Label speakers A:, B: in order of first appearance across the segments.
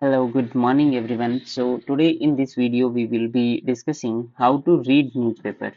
A: Hello, good morning everyone. So today in this video we will be discussing how to read newspaper.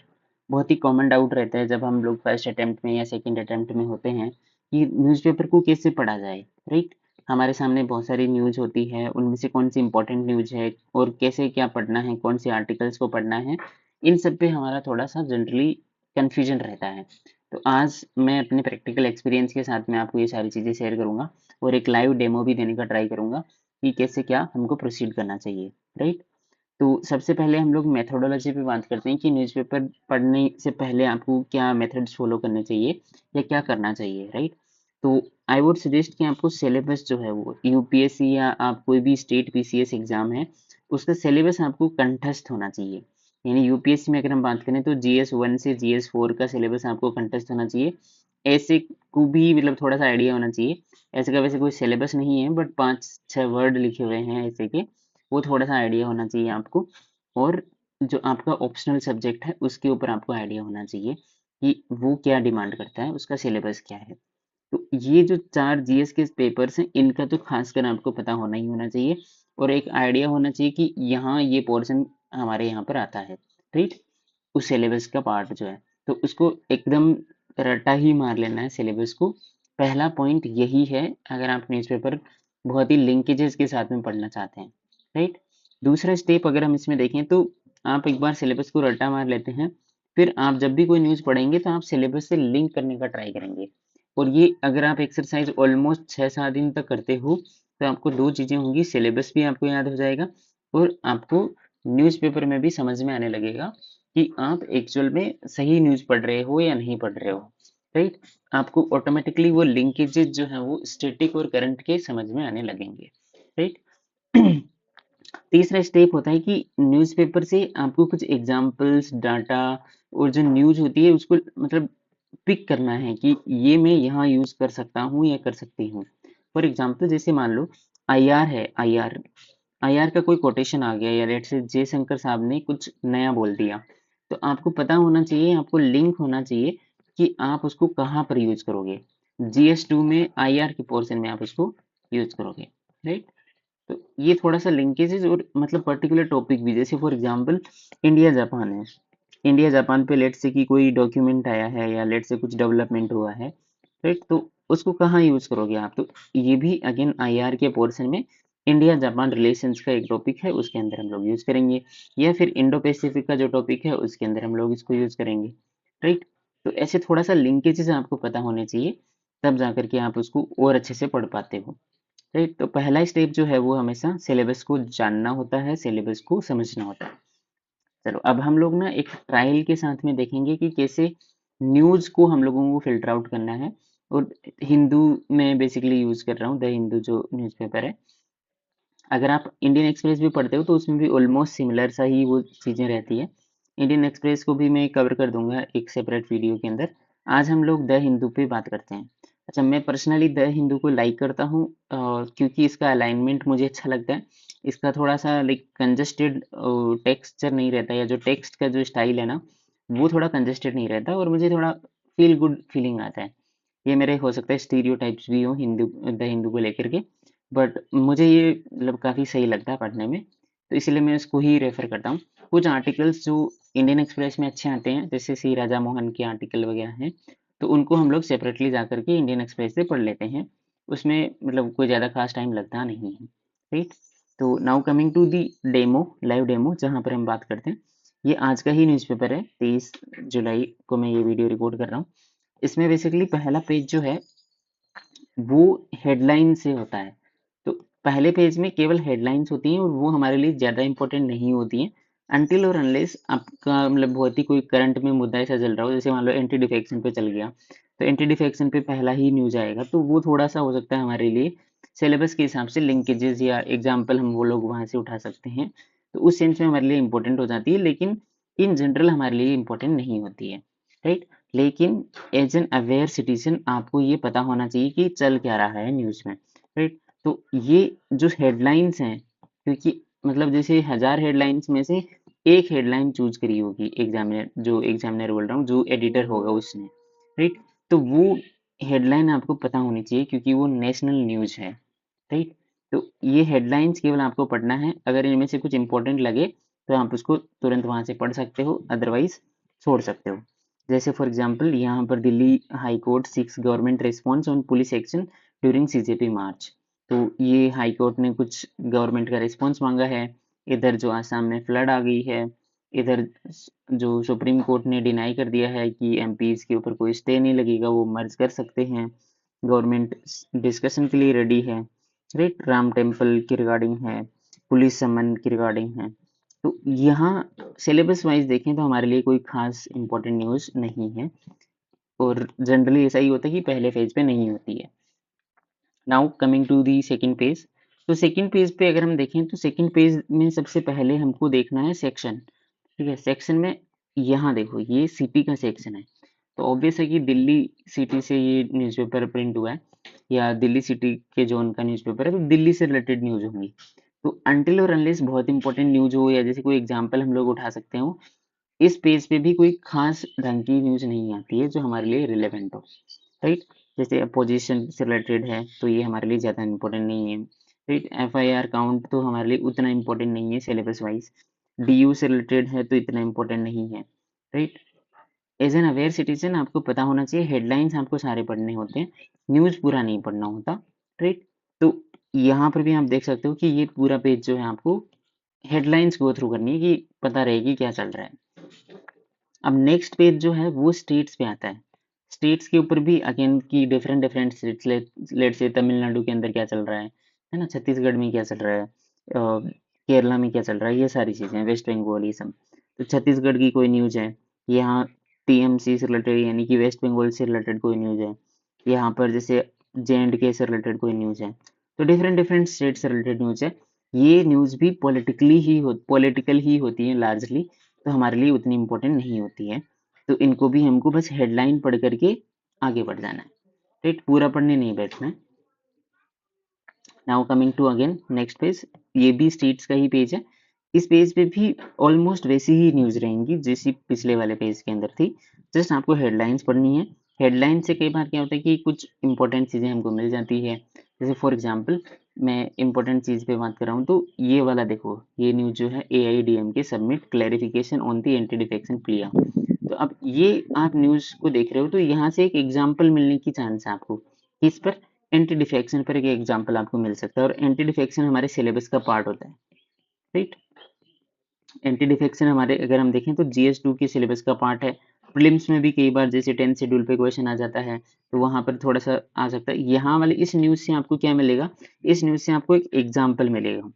A: बहुत ही common doubt रहता है जब हम लोग first attempt में या सेकंड अटेम्प्ट में होते हैं कि न्यूज़पेपर को कैसे पढ़ा जाए, राइट? हमारे सामने बहुत सारी न्यूज़ होती है, उनमें से कौन सी इंपॉर्टेंट न्यूज़ है और कैसे क्या पढ़ना है, कौन से आर्टिकल्स को पढ़ना है, इन सब पे हमारा थोड़ा सा जनरली कंफ्यूजन रहता है। तो आज मैं अपने प्रैक्टिकल एक्सपीरियंस के साथ में आपको ये सारी चीज़ें शेयर करूंगा और एक लाइव डेमो भी देने का ट्राई करूंगा कि कैसे क्या हमको प्रोसीड करना चाहिए, राइट? तो सबसे पहले हम लोग मेथोडोलॉजी पे बात करते हैं कि न्यूज़पेपर पढ़ने से पहले आपको क्या मेथड्स फॉलो करने चाहिए या क्या करना चाहिए, राइट? तो आई वुड सजेस्ट कि आपको सिलेबस जो है वो यूपीएससी या आप कोई भी स्टेट पीसीएस एग्जाम है उसका सिलेबस आपको कंठस्थ होना चाहिए। यानी यूपीएससी में अगर हम बात करें तो जीएस 1 से जीएस 4 का सिलेबस आपको कंठस्थ होना चाहिए। ऐसे को भी मतलब थोड़ा सा आइडिया होना चाहिए। ऐसे का वैसे कोई सिलेबस नहीं है बट 5-6 वर्ड लिखे हुए हैं ऐसे के, वो थोड़ा सा आइडिया होना चाहिए आपको। और जो आपका ऑप्शनल सब्जेक्ट है उसके ऊपर आपको आइडिया होना चाहिए कि वो क्या डिमांड करता है, उसका सिलेबस क्या है। तो ये जो 4 जीएस के पेपर्स हैं इनका तो खासकर आपको पता होना ही होना चाहिए और एक आइडिया होना चाहिए कि यहाँ ये पोर्शन हमारे यहाँ पर आता है, राइट? उस सिलेबस का पार्ट जो है, तो उसको एकदम रट्टा ही मार लेना है सिलेबस को। पहला पॉइंट यही है अगर आप न्यूज़पेपर बहुत ही लिंकेजेस के साथ में पढ़ना चाहते हैं, राइट? दूसरा स्टेप अगर हम इसमें देखें तो आप एक बार सिलेबस को रट्टा मार लेते हैं, फिर आप जब भी कोई न्यूज़ पढ़ेंगे तो आप सिलेबस से लिंक करने का ट्राई करेंगे। और ये अगर आप एक्सरसाइज ऑलमोस्ट 6-7 दिन तक करते हो तो आपको दो चीज़ें होंगी, सिलेबस भी आपको याद हो जाएगा और आपको न्यूज़पेपर में भी समझ में आने लगेगा कि आप एक्चुअल में सही न्यूज़ पढ़ रहे हो या नहीं पढ़ रहे हो, राइट? आपको ऑटोमेटिकली वो लिंकेजेस जो है वो स्टैटिक और करंट के समझ में आने लगेंगे, राइट? तीसरा स्टेप होता है कि न्यूज़पेपर से आपको कुछ एग्जांपल्स, डाटा और जो न्यूज़ होती है उसको मतलब पिक करना है कि ये मैं यहाँ यूज़ कर सकता हूँ या कर सकती हूँ। फॉर एग्जांपल जैसे मान लो आईआर है, आईआर आईआर का कोई कोटेशन आ गया या लेट्स से जयशंकर साहब ने कुछ नया बोल दिया, तो आपको पता होना चाहिए, आपको लिंक होना चाहिए कि आप उसको कहाँ पर यूज करोगे। जीएस 2 में आईआर के पोर्शन में आप उसको यूज करोगे, राइट? तो ये थोड़ा सा लिंकेजेस और मतलब पर्टिकुलर टॉपिक भी, जैसे फॉर एग्जांपल इंडिया जापान है, इंडिया जापान पे लेट्स से कि कोई डॉक्यूमेंट आया है या लेट्स से कुछ डेवलपमेंट हुआ है, राइट? तो उसको कहाँ यूज करोगे आप? तो ये भी अगेन आईआर के पोर्शन में इंडिया जापान रिलेशंस का एक टॉपिक है, उसके अंदर हम लोग यूज करेंगे। या फिर इंडो पैसिफिक का जो टॉपिक है उसके अंदर हम लोग इसको यूज करेंगे, राइट? तो ऐसे थोड़ा सा लिंकेजेस आपको पता होने चाहिए, तब जाकर के आप उसको और अच्छे से पढ़ पाते हो, राइट? तो पहला स्टेप जो है वो हमेशा सिलेबस को जानना होता है, सिलेबस को समझना होता है। चलो अब हम लोग ना एक ट्रायल के साथ में देखेंगे कि कैसे न्यूज़ को हम लोगों को फिल्टर आउट करना है। और हिंदू में बेसिकली यूज कर रहा हूँ, द हिंदू जो न्यूज़पेपर है। अगर आप इंडियन एक्सप्रेस भी पढ़ते हो तो उसमें भी ऑलमोस्ट सिमिलर सा ही वो चीज़ें रहती है। इंडियन एक्सप्रेस को भी मैं कवर कर दूंगा एक सेपरेट वीडियो के अंदर। आज हम लोग द हिंदू पे बात करते हैं। अच्छा, मैं पर्सनली द हिंदू को लाइक करता हूँ क्योंकि इसका अलाइनमेंट मुझे अच्छा लगता है। इसका थोड़ा सा लाइक कंजस्टेड टेक्सचर नहीं रहता, या जो टेक्स्ट का जो स्टाइल है ना वो थोड़ा कंजस्टेड नहीं रहता और मुझे थोड़ा फील गुड फीलिंग आता है। ये मेरे हो सकता है स्टीरियोटाइप्स भी हो हिंदू, द हिंदू को लेकर के, बट मुझे ये मतलब काफ़ी सही लगता है पढ़ने में, तो इसलिए मैं इसको ही रेफर करता हूँ। कुछ आर्टिकल्स जो इंडियन एक्सप्रेस में अच्छे आते हैं जैसे सी राजा मोहन के आर्टिकल वगैरह हैं, तो उनको हम लोग सेपरेटली जा करके इंडियन एक्सप्रेस से पढ़ लेते हैं। उसमें मतलब कोई ज़्यादा खास टाइम लगता नहीं है, राइट? तो now coming to the demo, live demo जहाँ पर हम बात करते हैं। ये आज का ही न्यूज़पेपर है, 23 जुलाई को मैं ये वीडियो रिकॉर्ड कर रहा हूँ। इसमें बेसिकली पहला पेज जो है वो हेडलाइन से होता है। तो पहले पेज में केवल हेडलाइंस होती हैं और वो हमारे लिए ज़्यादा इंपॉर्टेंट नहीं होती हैं अनटिल और अनलेस आपका मतलब बहुत ही कोई करंट में मुद्दा ऐसा चल रहा हो, जैसे मान लो एंटी डिफेक्शन पे चल गया, तो एंटी डिफेक्शन पे पहला ही न्यूज आएगा, तो वो थोड़ा सा हो सकता है हमारे लिए सिलेबस के हिसाब से लिंकेजेस या एग्जाम्पल हम वो लोग वहाँ से उठा सकते हैं, तो उस सेंस में हमारे लिए इंपॉर्टेंट हो जाती है, लेकिन इन जनरल हमारे लिए इंपॉर्टेंट नहीं होती है, राइट? लेकिन एज एन अवेयर सिटीजन आपको ये पता होना चाहिए कि चल क्या रहा है न्यूज़ में, राइट? तो ये जो हेडलाइंस हैं, क्योंकि मतलब जैसे 1000 हेडलाइंस में से एक हेडलाइन चूज करी होगी एग्जामिनर, जो एग्जामिनर बोल रहा हूँ, जो एडिटर होगा उसने, राइट? तो वो हेडलाइन आपको पता होनी चाहिए क्योंकि वो नेशनल न्यूज़ है, राइट? तो ये हेडलाइंस केवल आपको पढ़ना है, अगर इनमें से कुछ इंपॉर्टेंट लगे तो आप उसको तुरंत वहां से पढ़ सकते हो, अदरवाइज छोड़ सकते हो। जैसे फॉर एग्जांपल यहाँ पर Delhi high court seeks government response on police action during CJP march. तो ये हाई कोर्ट ने कुछ गवर्नमेंट का रिस्पॉन्स मांगा है। इधर जो आसाम में फ्लड आ गई है, इधर जो सुप्रीम कोर्ट ने डिनाई कर दिया है कि एमपीज के ऊपर कोई स्टे नहीं लगेगा, वो मर्ज कर सकते हैं। गवर्नमेंट डिस्कशन के लिए रेडी है, राइट। राम टेम्पल की रिगार्डिंग है, पुलिस समन की रिगार्डिंग है। तो यहाँ सिलेबस वाइज देखें तो हमारे लिए कोई खास इंपॉर्टेंट न्यूज़ नहीं है, और जनरली ऐसा ही होता है कि पहले पेज पे नहीं होती है। Now coming to the second page. तो सेकंड पेज पे अगर हम देखें तो सेकंड पेज में सबसे पहले हमको देखना है सेक्शन। ठीक है, सेक्शन में यहाँ देखो ये सिटी का सेक्शन है। तो ऑब्वियस है कि दिल्ली सिटी से ये न्यूज़पेपर प्रिंट हुआ है, या दिल्ली सिटी के जोन का न्यूज़पेपर है, तो दिल्ली से रिलेटेड न्यूज़ होंगी। तो अनटिल और अनलेस बहुत इंपॉर्टेंट न्यूज़ हो, या जैसे कोई एग्जांपल हम लोग उठा सकते हो, इस पेज पे भी कोई खास ढंग की न्यूज़ नहीं आती है जो हमारे लिए रिलेवेंट हो, राइट। जैसे अपोजिशन से रिलेटेड है तो ये हमारे लिए ज़्यादा इंपॉर्टेंट नहीं है, राइट। एफआईआर काउंट तो हमारे लिए उतना इंपॉर्टेंट नहीं है सिलेबस वाइज। डीयू से रिलेटेड है तो इतना इंपॉर्टेंट नहीं है, right. As an aware citizen आपको पता होना चाहिए, हेडलाइंस आपको सारे पढ़ने होते हैं, न्यूज़ पूरा नहीं पढ़ना होता, राइट। तो यहाँ पर भी आप देख सकते हो कि ये पूरा पेज जो है आपको हेडलाइंस गो थ्रू करनी है कि पता रहेगी क्या चल रहा है। अब नेक्स्ट पेज जो है वो स्टेट्स पे आता है। स्टेट्स के ऊपर भी अगेन की डिफरेंट डिफरेंट स्टेट्स, लेट से तमिलनाडु के अंदर क्या चल रहा है ना, छत्तीसगढ़ में क्या चल रहा है, केरला में क्या चल रहा है, ये सारी चीज़ें, वेस्ट बंगाल, ये सब। तो छत्तीसगढ़ की कोई न्यूज़ है, यहाँ टीएमसी से रिलेटेड यानी कि वेस्ट बंगाल से रिलेटेड कोई न्यूज़ है, यहाँ पर जैसे जे.एंड.के से रिलेटेड कोई न्यूज़ है। तो डिफरेंट डिफरेंट स्टेट से रिलेटेड न्यूज़ है। ये न्यूज़ भी पॉलिटिकल ही होती है लार्जली, तो हमारे लिए उतनी इम्पोर्टेंट नहीं होती है। तो इनको भी हमको बस हेडलाइन पढ़ करके आगे बढ़ जाना है, राइट, पूरा पढ़ने नहीं बैठना है। Now coming to again next page, ये भी स्टेट्स का ही पेज है। इस पेज पे भी ऑलमोस्ट वैसी ही न्यूज़ रहेंगी जैसी पिछले वाले पेज के अंदर थी, जस्ट आपको हेडलाइंस पढ़नी है। हेडलाइन से कई बार क्या होता है कि कुछ इंपॉर्टेंट चीज़ें हमको मिल जाती है। जैसे फॉर एग्जांपल मैं इंपॉर्टेंट चीज़ पे बात कर रहा हूँ, तो ये वाला देखो, ये न्यूज़ जो है AIADMK submit clarification on the anti defection plea. तो अब ये आप न्यूज़ को देख रहे हो तो यहाँ से एक एग्जाम्पल मिलने की चांस है आपको। किस पर? एंटी डिफेक्शन पर एक एग्जाम्पल आपको मिल सकता है, और एंटी डिफेक्शन हमारे सिलेबस का पार्ट होता है, राइट। एंटी डिफेक्शन हमारे अगर हम देखें तो GS2 के सिलेबस का पार्ट है। प्रीलिम्स में भी कई बार जैसे 10th शेड्यूल पे क्वेश्चन आ जाता है, तो वहां पर थोड़ा सा आ सकता है। यहाँ वाले इस न्यूज़ से आपको क्या मिलेगा, इस न्यूज़ से आपको एक एग्जाम्पल मिलेगा,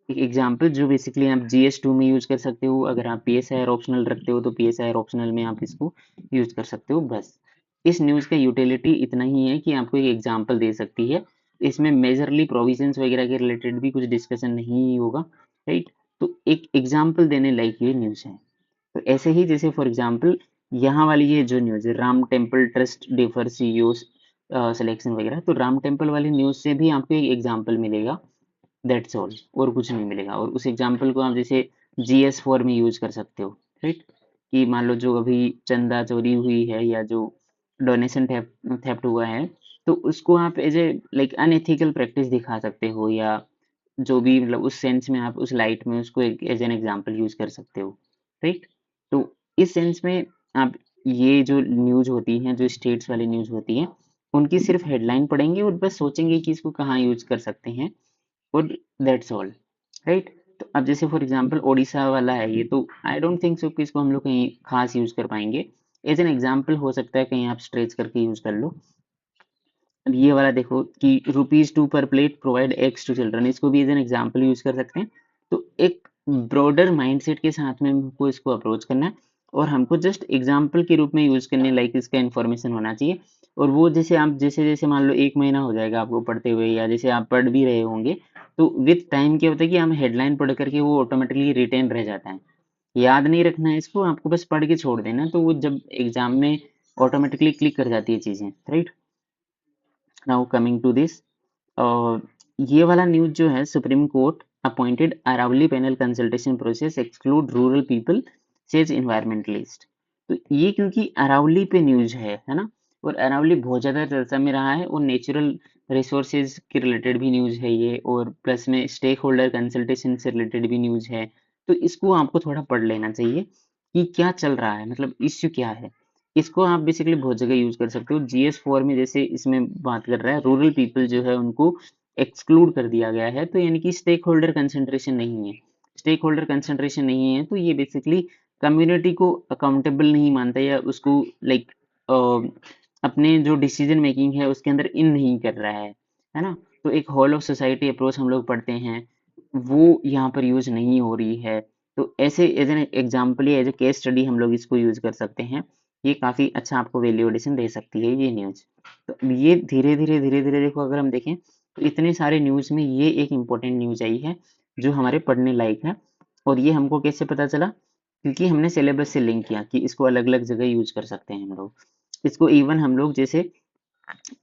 A: एक एग्जाम्पल जो बेसिकली आप GS2 में यूज कर सकते हो। अगर आप PSIR ऑप्शनल रखते हो तो PSIR ऑप्शनल में आप इसको यूज कर सकते हो। बस इस न्यूज़ का यूटिलिटी इतना ही है कि आपको एक एग्जाम्पल दे सकती है। इसमें मेजरली प्रोविजंस वगैरह के रिलेटेड भी कुछ डिस्कशन नहीं होगा, राइट। तो एक एग्जाम्पल देने लायक ये न्यूज़ है। तो ऐसे ही जैसे फॉर एग्जाम्पल यहाँ वाली ये जो न्यूज़ है, Ram temple trust differ CEO selection वगैरह, तो राम टेम्पल वाली न्यूज़ से भी आपको एक एग्जाम्पल मिलेगा, दैट्स ऑल, और कुछ नहीं मिलेगा। और उस एग्जाम्पल को आप जैसे GS4 में यूज कर सकते हो, राइट। कि मान लो जो अभी चंदा चोरी हुई है या जो डोनेशन थेफ्ट हुआ है, तो उसको आप as a like unethical practice दिखा सकते हो, या जो भी मतलब उस सेंस में आप उस लाइट में उसको एज एन एग्जाम्पल यूज कर सकते हो, राइट। तो इस सेंस में आप ये जो न्यूज होती हैं, जो स्टेट्स वाली न्यूज होती है, उनकी सिर्फ हेडलाइन पढ़ेंगे और बस सोचेंगे कि इसको कहाँ यूज कर सकते हैं, और दैट्स ऑल, राइट। तो अब जैसे फॉर एग्जांपल ओडिशा वाला है ये, तो आई डोंट थिंक सो कि इसको हम लोग कहीं खास यूज कर पाएंगे। एज एन एग्जांपल हो सकता है कहीं आप स्ट्रेच करके यूज कर लो। अब ये वाला देखो कि ₹2 पर plate provide eggs to children, इसको भी एज एन एग्जांपल यूज कर सकते हैं। तो एक ब्रॉडर माइंडसेट के साथ में हमको इसको अप्रोच करना है, और हमको जस्ट एग्जांपल के रूप में यूज करने लाइक इसका इन्फॉर्मेशन होना चाहिए। और वो जैसे आप जैसे जैसे मान लो 1 महीना हो जाएगा आपको पढ़ते हुए, या जैसे आप पढ़ भी रहे होंगे, तो विथ टाइम क्या होता है कि हम हेडलाइन पढ़ करके वो ऑटोमेटिकली रिटेन रह जाता है। याद नहीं रखना है इसको, आपको बस पढ़ के छोड़ देना, तो वो जब एग्जाम में ऑटोमेटिकली क्लिक कर जाती है चीजें, right. Now coming to this, ये वाला न्यूज जो है, supreme court appointed Aravalli panel consultation process exclude rural people says environmentalist. तो ये क्योंकि अरावली पे न्यूज है ना, और अरावली बहुत ज्यादा चर्चा में रहा है, और नेचुरल रिसोर्सेज के रिलेटेड भी न्यूज़ है ये, और प्लस में स्टेक होल्डर कंसल्टेशन से रिलेटेड भी न्यूज़ है। तो इसको आपको थोड़ा पढ़ लेना चाहिए कि क्या चल रहा है, मतलब इश्यू क्या है। इसको आप बेसिकली बहुत जगह यूज कर सकते हो। GS4 में जैसे इसमें बात कर रहा है, रूरल पीपल जो है उनको एक्सक्लूड कर दिया गया है, तो यानी कि स्टेक होल्डर कंसेंट्रेशन नहीं है। स्टेक होल्डर कंसेंट्रेशन नहीं है तो ये बेसिकली कम्युनिटी को अकाउंटेबल नहीं मानता, या उसको लाइक अपने जो डिसीजन मेकिंग है उसके अंदर इन नहीं कर रहा है ना। तो एक होल ऑफ सोसाइटी अप्रोच हम लोग पढ़ते हैं, वो यहाँ पर यूज नहीं हो रही है। तो ऐसे एज एन एग्जाम्पल या एज ए केस स्टडी हम लोग इसको यूज कर सकते हैं। ये काफी अच्छा आपको वैल्यू एडिशन दे सकती है ये न्यूज। तो ये धीरे धीरे देखो, अगर हम देखें तो इतने सारे न्यूज में ये एक इम्पोर्टेंट न्यूज आई है जो हमारे पढ़ने लायक है। और ये हमको कैसे पता चला, क्योंकि हमने सिलेबस से लिंक किया कि इसको अलग अलग जगह यूज कर सकते हैं हम लोग। इसको इवन हम लोग जैसे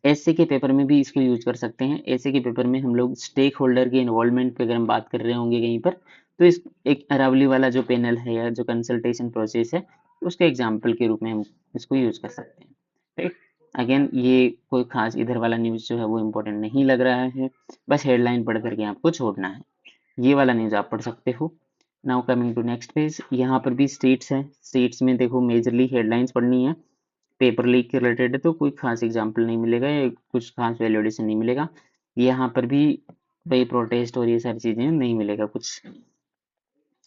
A: ऐसे के पेपर में भी इसको यूज कर सकते हैं। ऐसे के पेपर में हम लोग स्टेक होल्डर के इन्वॉल्वमेंट पे अगर हम बात कर रहे होंगे कहीं पर, तो इस एक अरावली वाला जो पैनल है या जो कंसल्टेशन प्रोसेस है, उसके एग्जाम्पल के रूप में हम इसको यूज कर सकते हैं। राइट। अगेन ये कोई खास इधर वाला न्यूज जो है वो इम्पोर्टेंट नहीं लग रहा है, बस हेडलाइन पढ़ करके आपको छोड़ना है। ये वाला न्यूज आप पढ़ सकते हो। Now coming to next page, यहाँ पर भी स्टेट्स है। स्टेट्स में देखो मेजरली हेडलाइंस पढ़नी है। पेपर लीक के रिलेटेड है तो कोई खास एग्जाम्पल नहीं मिलेगा या कुछ खास वैल्यूएडिशन नहीं मिलेगा। यहाँ पर भी भाई प्रोटेस्ट और ये सारी चीजें नहीं मिलेगा कुछ।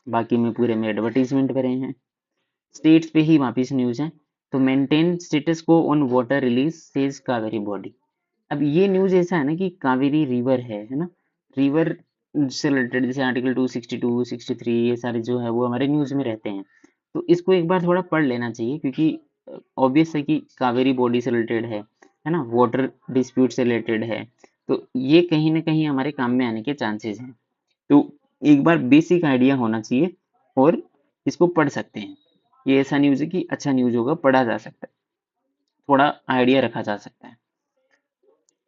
A: बाकी में पूरे में एडवर्टीजमेंट भरे हैं। स्टेट्स पे ही वापिस न्यूज है। तो मेंटेन स्टेटस को on water release says Kaveri body. अब ये न्यूज ऐसा है ना कि कावेरी रिवर है ना। रिवर से रिलेटेड जैसे आर्टिकल 262 63 ये सारे जो है वो हमारे न्यूज में रहते हैं। तो इसको एक बार थोड़ा पढ़ लेना चाहिए, क्योंकि ऑब्वियस है कि कावेरी बॉडी से रिलेटेड है ना, वाटर डिस्प्यूट से रिलेटेड है। तो ये कहीं ना कहीं हमारे काम में आने के चांसेस हैं। तो एक बार बेसिक आइडिया होना चाहिए और इसको पढ़ सकते हैं। ये ऐसा न्यूज है कि अच्छा न्यूज होगा, पढ़ा जा सकता है, थोड़ा आइडिया रखा जा सकता है।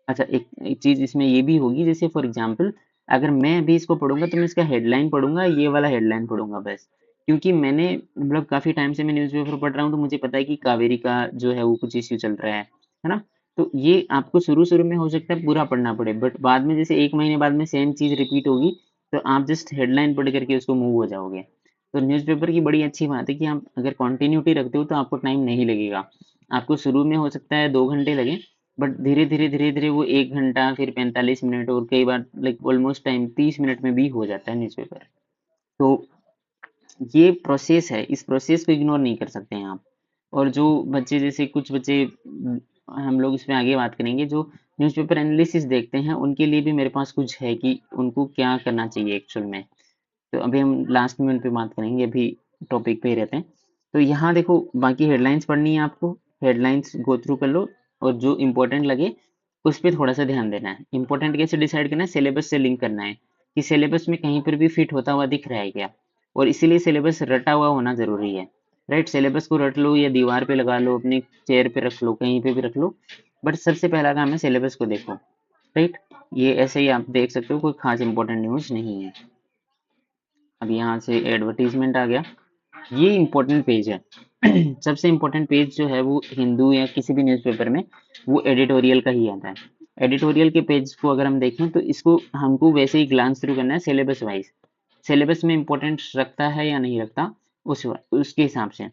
A: अच्छा, एक चीज इसमें ये भी होगी, जैसे फॉर एग्जांपल अगर मैं अभी इसको पढ़ूंगा तो मैं इसका हेडलाइन पढ़ूंगा, ये वाला हेडलाइन पढ़ूंगा बस। क्योंकि मैंने मतलब काफी टाइम से मैं न्यूज़पेपर पढ़ रहा हूँ, तो मुझे पता है कि कावेरी का जो है वो कुछ इश्यू चल रहा है ना। तो ये आपको शुरू शुरू में हो सकता है पूरा पढ़ना पड़े, बट बाद में जैसे एक महीने बाद में सेम चीज रिपीट होगी, तो आप जस्ट हेडलाइन पढ़ करके उसको मूव हो जाओगे। तो न्यूज़पेपर की बड़ी अच्छी बात है कि आप अगर कॉन्टिन्यूटी रखते हो तो आपको टाइम नहीं लगेगा। आपको शुरू में हो सकता है 2 घंटे लगे, बट धीरे धीरे वो 1 घंटा, फिर 45 मिनट, और कई बार लाइक ऑलमोस्ट टाइम 30 मिनट में भी हो जाता है न्यूज़पेपर। तो ये प्रोसेस है, इस प्रोसेस को इग्नोर नहीं कर सकते हैं आप। और जो बच्चे, जैसे कुछ बच्चे हम लोग इसमें आगे बात करेंगे, जो न्यूज़पेपर एनालिसिस देखते हैं उनके लिए भी मेरे पास कुछ है कि उनको क्या करना चाहिए एक्चुअल में। तो अभी हम लास्ट में उन पे बात करेंगे, अभी टॉपिक पे ही रहते हैं। तो यहाँ देखो, बाकी हेडलाइंस पढ़नी है आपको, हेडलाइंस गो थ्रू कर लो, और जो इम्पोर्टेंट लगे उस पर थोड़ा सा ध्यान देना है। इम्पोर्टेंट कैसे डिसाइड करना है, सिलेबस से लिंक करना है कि सिलेबस में कहीं पर भी फिट होता हुआ दिख रहा है क्या। और इसीलिए सिलेबस रटा हुआ होना जरूरी है। राइट, सिलेबस को रट लो या दीवार पे लगा लो, अपने चेयर पे रख लो, कहीं पे भी रख लो, बट सबसे पहला काम है सिलेबस को देखो। राइट, ये ऐसे ही आप देख सकते हो, कोई खास इंपॉर्टेंट न्यूज नहीं है। अब यहाँ से एडवर्टीजमेंट आ गया, ये इम्पोर्टेंट पेज है। सबसे इम्पोर्टेंट पेज जो है वो हिंदू या किसी भी न्यूज़पेपर में वो एडिटोरियल का ही आता है। एडिटोरियल के पेज को अगर हम देखें तो इसको हमको वैसे ही ग्लांस थ्रू करना है सिलेबस वाइज। सिलेबस में इम्पोर्टेंस रखता है या नहीं रखता, उसके हिसाब से।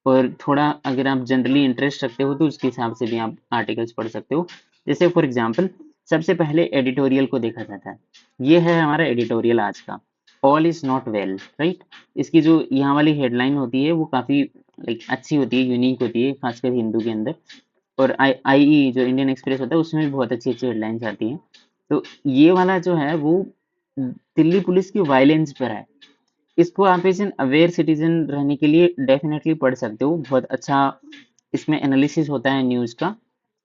A: और थोड़ा अगर आप जनरली इंटरेस्ट रखते हो तो उसके हिसाब से भी आप आर्टिकल्स पढ़ सकते हो। जैसे फॉर एग्जाम्पल सबसे पहले एडिटोरियल को देखा जाता है। ये है हमारा एडिटोरियल आज का, all is not well. Right, इसकी जो यहाँ वाली हेडलाइन होती है वो काफी लाइक अच्छी होती है, यूनिक होती है, खासकर हिंदू के अंदर। और आई जो इंडियन एक्सप्रेस होता है उसमें भी बहुत अच्छी अच्छी हेडलाइंस आती हैं। तो ये वाला जो है वो दिल्ली पुलिस की वायलेंस पर है। इसको आप एज एन अवेयर सिटीजन रहने के लिए डेफिनेटली पढ़ सकते हो। बहुत अच्छा इसमें एनालिसिस होता है न्यूज़ का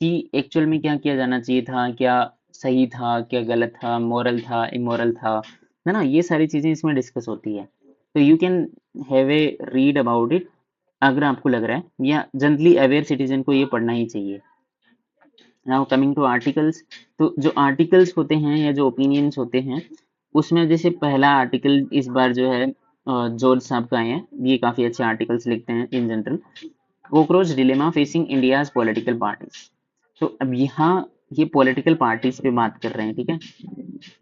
A: कि एक्चुअल में क्या किया जाना चाहिए था, क्या सही था, क्या गलत था, मॉरल था, इमोरल था, है ना। ये सारी चीजें इसमें डिस्कस होती है। तो you can have A read about it अगर आपको लग रहा है, या जनरली अवेयर सिटीजन को ये पढ़ना ही चाहिए। Now coming to articles. तो जो आर्टिकल्स होते हैं या जो ओपिनियंस होते हैं, उसमें जैसे पहला आर्टिकल इस बार जो है जॉर्ज साहब का है। ये काफी अच्छे आर्टिकल्स लिखते हैं in general. Cockroach dilemma facing India's political parties. तो अब यहाँ ये पॉलिटिकल पार्टीज पे बात कर रहे हैं, ठीक है,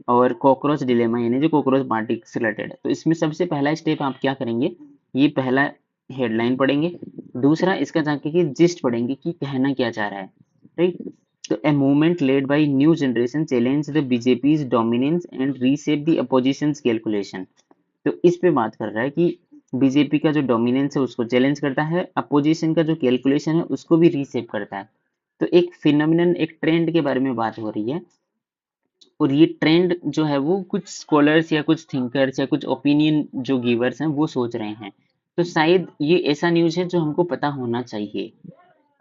A: और कॉकरोच डिलेमा यानी जो कॉकरोच पार्टी से रिलेटेड है। तो इसमें सबसे पहला स्टेप आप क्या करेंगे, ये पहला हेडलाइन पढ़ेंगे, दूसरा इसका जाके कि जिस्ट पढ़ेंगे कि कहना क्या चाह रहा है, राइट। तो a movement led by new generation challenge the BJP's dominance and reshape the opposition's calculation. तो इस पे बात कर रहा है कि बीजेपी का जो डोमिनेंस है उसको चैलेंज करता है, अपोजिशन का जो कैलकुलेशन है उसको भी रीसेप करता है। तो एक फिनोमिनन, एक ट्रेंड के बारे में बात हो रही है, और ये ट्रेंड जो है वो कुछ स्कॉलर्स या कुछ थिंकर्स या कुछ ओपिनियन जो गिवर्स हैं वो सोच रहे हैं। तो शायद ये ऐसा न्यूज़ है जो हमको पता होना चाहिए।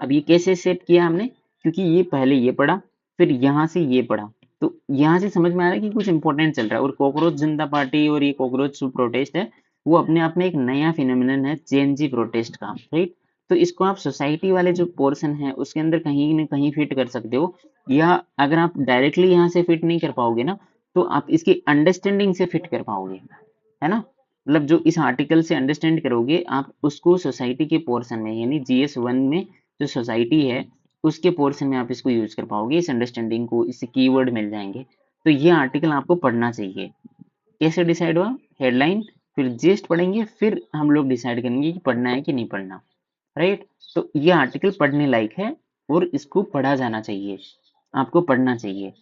A: अब ये कैसे सेट किया हमने, क्योंकि ये पहले ये पढ़ा, फिर यहाँ से ये पढ़ा, तो यहाँ से समझ में आ रहा है कि कुछ इंपॉर्टेंट चल रहा है। और कॉकरोच जनता पार्टी और ये कॉकरोच जो प्रोटेस्ट है वो अपने आप में एक नया फिनोमिनन है जेएनजी प्रोटेस्ट का, राइट। तो इसको आप सोसाइटी वाले जो पोर्शन है उसके अंदर कहीं ना कहीं फिट कर सकते हो, या अगर आप डायरेक्टली यहाँ से फिट नहीं कर पाओगे ना, तो आप इसकी अंडरस्टैंडिंग से फिट कर पाओगे, है ना। मतलब जो इस आर्टिकल से अंडरस्टैंड करोगे आप उसको सोसाइटी के पोर्शन में, यानी जीएस 1 में जो सोसाइटी है उसके पोर्शन में आप इसको यूज कर पाओगे, इस अंडरस्टैंडिंग को, इससे कीवर्ड मिल जाएंगे। तो ये आर्टिकल आपको पढ़ना चाहिए। कैसे डिसाइड हुआ, हेडलाइन, फिर जिस्ट पढ़ेंगे, फिर हम लोग डिसाइड करेंगे कि पढ़ना है कि नहीं पढ़ना, राइट। तो ये आर्टिकल पढ़ने लायक है और इसको पढ़ा जाना चाहिए, आपको पढ़ना चाहिए।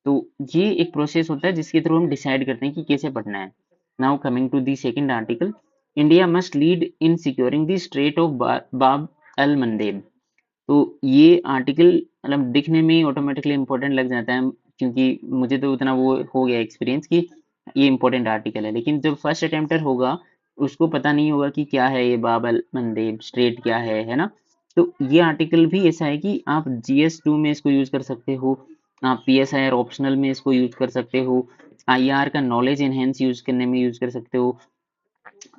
A: तो ये एक प्रोसेस होता है जिसके थ्रू हम डिसाइड करते हैं कि कैसे पढ़ना है। Now coming to the second article, India must lead in securing the strait of Bab al मंदेब। तो ये आर्टिकल मतलब दिखने में ही ऑटोमेटिकली इंपॉर्टेंट लग जाता है, क्योंकि मुझे तो उतना वो हो गया एक्सपीरियंस कि ये इंपॉर्टेंट आर्टिकल है, लेकिन जब फर्स्ट अटेम्प्टर होगा उसको पता नहीं होगा कि क्या है ये बाबल मंदेब स्ट्रेट क्या है ना। तो ये आर्टिकल भी ऐसा है कि आप GS 2 में इसको यूज कर सकते हो, आप PSIR ऑप्शनल में इसको यूज कर सकते हो, IR का नॉलेज इनहेंस यूज करने में यूज कर सकते हो।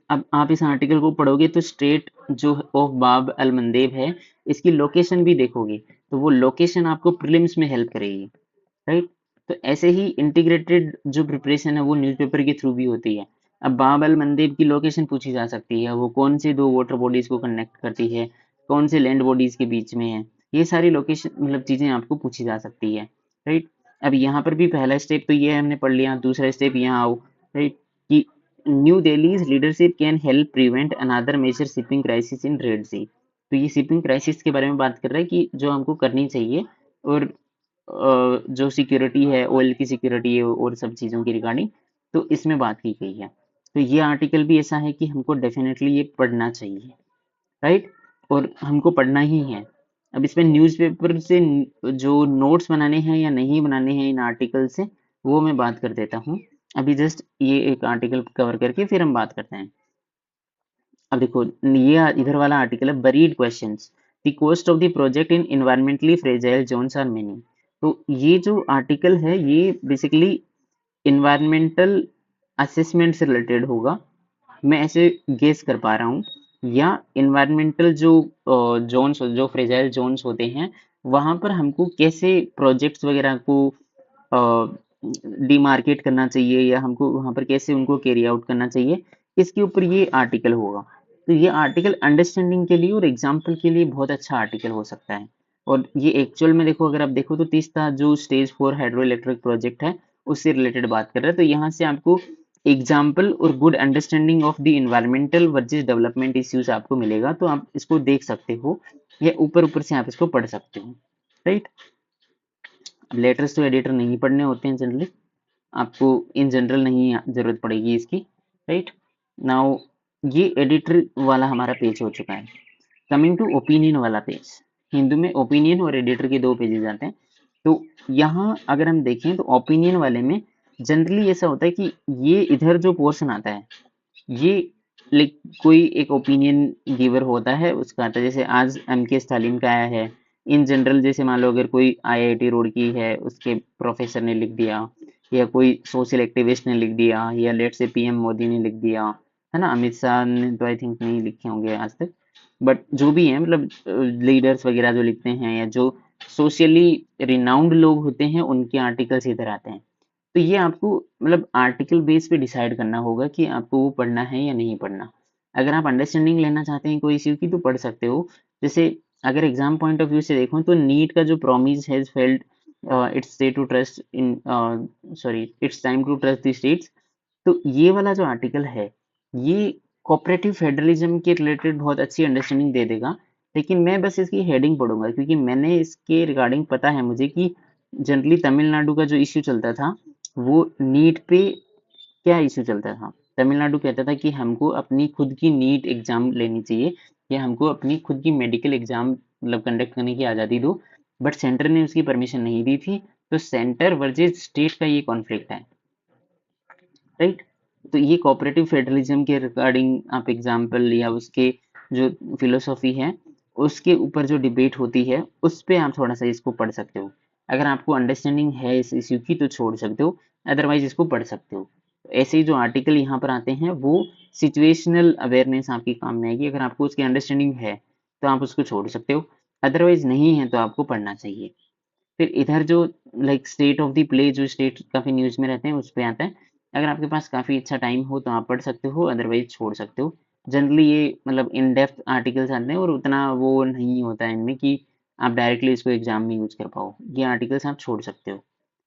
A: अब आप इस आर्टिकल को पढ़ोगे तो स्टेट जो ऑफ बाब अल मंदेब है इसकी लोकेशन भी देखोगे, तो वो लोकेशन आपको प्रीलिम्स में हेल्प करेगी, राइट। तो ऐसे ही इंटीग्रेटेड जो प्रिपरेशन है वो न्यूज़पेपर के थ्रू भी होती है। अब बाब अल मंदेब की लोकेशन पूछी जा सकती है, वो कौन से दो वाटर बॉडीज को कनेक्ट करती है, कौन से लैंड बॉडीज के बीच में है, ये सारी लोकेशन मतलब चीजें आपको पूछी जा सकती है, राइट। अब यहाँ पर भी पहला स्टेप तो ये हमने पढ़ लिया, दूसरा स्टेप यहाँ आओ, राइट, कि New Delhi's leadership can help prevent another major shipping crisis in Red Sea. तो ये शिपिंग क्राइसिस के बारे में बात कर रहा है कि जो हमको करनी चाहिए, और जो सिक्योरिटी है, ऑयल की सिक्योरिटी है और सब चीज़ों की रिगार्डिंग, तो इसमें बात की गई है। तो ये आर्टिकल भी ऐसा है कि हमको डेफिनेटली ये पढ़ना चाहिए, राइट, और हमको पढ़ना ही है। अब इसमें न्यूज़पेपर से जो नोट्स बनाने हैं या नहीं बनाने हैं इन आर्टिकल से, वो मैं बात कर देता हूँ। अभी जस्ट ये एक आर्टिकल कवर करके फिर हम बात करते हैं। अब देखो, ये इधर वाला आर्टिकल है buried questions, the cost of the project in environmentally fragile zones are many. तो ये जो आर्टिकल है ये बेसिकली इन्वायरमेंटल असेसमेंट से रिलेटेड होगा, मैं ऐसे गेस कर पा रहा हूँ। या इन्वायरमेंटल जो जोन्स, जो फ्रेजाइल जोन्स होते हैं, वहां पर हमको कैसे प्रोजेक्ट्स वगैरह को डिमार्केट करना चाहिए, या हमको वहां पर कैसे उनको कैरी आउट करना चाहिए, इसके ऊपर ये आर्टिकल होगा। तो ये आर्टिकल अंडरस्टैंडिंग के लिए और एग्जाम्पल के लिए बहुत अच्छा आर्टिकल हो सकता है। और ये एक्चुअल में देखो, अगर आप देखो तो तीसरा जो स्टेज 4 हाइड्रो इलेक्ट्रिक प्रोजेक्ट है उससे रिलेटेड बात कर रहा है। तो यहाँ से आपको एग्जाम्पल और good understanding of the environmental versus development issues आपको मिलेगा, तो आप इसको देख सकते हो, या ऊपर ऊपर से आप इसको पढ़ सकते हो, राइट। लेटर्स तो एडिटर नहीं पढ़ने होते हैं जनरली, आपको इन जनरल नहीं जरूरत पड़ेगी इसकी, राइट। नाउ ये एडिटर वाला हमारा पेज हो चुका है। कमिंग टू ओपिनियन वाला पेज, हिंदू में ओपिनियन और एडिटर के दो पेजेस आते हैं। तो यहाँ अगर हम देखें तो ओपिनियन वाले में जनरली ऐसा होता है कि ये इधर जो पोर्शन आता है ये लाइक कोई एक ओपिनियन गिवर होता है उसका आता है, जैसे आज MK स्टालिन का आया है। इन जनरल जैसे मान लो अगर कोई IIT रुड़की है उसके प्रोफेसर ने लिख दिया, या कोई सोशल एक्टिविस्ट ने लिख दिया, या लेट से PM मोदी ने लिख दिया, है ना। अमित शाह ने तो आई थिंक नहीं लिखे होंगे आज तक, बट जो भी है मतलब लीडर्स वगैरह जो लिखते हैं, या जो सोशली रिनाउंड लोग होते हैं उनके आर्टिकल्स इधर आते हैं। तो ये आपको मतलब आर्टिकल बेस पे डिसाइड करना होगा कि आपको वो पढ़ना है या नहीं पढ़ना। अगर आप अंडरस्टैंडिंग लेना चाहते हैं कोई इश्यू की तो पढ़ सकते हो। जैसे अगर एग्जाम पॉइंट ऑफ व्यू से देखो तो नीट का जो promise has failed it's day to trust in sorry it's time to trust the states. तो ये वाला जो आर्टिकल है, ये कोऑपरेटिव फेडरलिज्म के रिलेटेड बहुत अच्छी अंडरस्टैंडिंग दे देगा। लेकिन मैं बस इसकी हेडिंग पढ़ूंगा क्योंकि मैंने इसके रिगार्डिंग पता है मुझे कि जनरली तमिलनाडु का जो इश्यू चलता था वो नीट पे क्या इश्यू चलता था। तमिलनाडु कहता था कि हमको अपनी खुद की नीट एग्जाम लेनी चाहिए या हमको अपनी खुद की मेडिकल एग्जाम मतलब कंडक्ट करने की आज़ादी दो, बट सेंटर ने उसकी परमिशन नहीं दी थी। तो सेंटर वर्सेस स्टेट का ये कॉन्फ्लिक्ट है, राइट। तो ये कोऑपरेटिव फेडरलिज्म के रिगार्डिंग आप एग्जाम्पल या उसके जो फिलोसॉफी है उसके ऊपर जो डिबेट होती है उस पे आप थोड़ा सा इसको पढ़ सकते हो। अगर आपको अंडरस्टैंडिंग है इस इश्यू की तो छोड़ सकते हो, अदरवाइज इसको पढ़ सकते हो। ऐसे ही जो आर्टिकल यहाँ पर आते हैं वो सिचुएशनल अवेयरनेस आपकी काम में आएगी। अगर आपको उसकी अंडरस्टैंडिंग है तो आप उसको छोड़ सकते हो, अदरवाइज नहीं है तो आपको पढ़ना चाहिए। फिर इधर जो like state of the play जो स्टेट काफी न्यूज में रहते हैं उस पे आता है। अगर आपके पास काफी अच्छा टाइम हो तो आप पढ़ सकते हो, अदरवाइज छोड़ सकते हो। जनरली ये मतलब इन डेप्थ आर्टिकल्स आते हैं और उतना वो नहीं होता है इनमें कि आप डायरेक्टली इसको एग्जाम में यूज कर पाओ। ये आर्टिकल्स आप छोड़ सकते हो,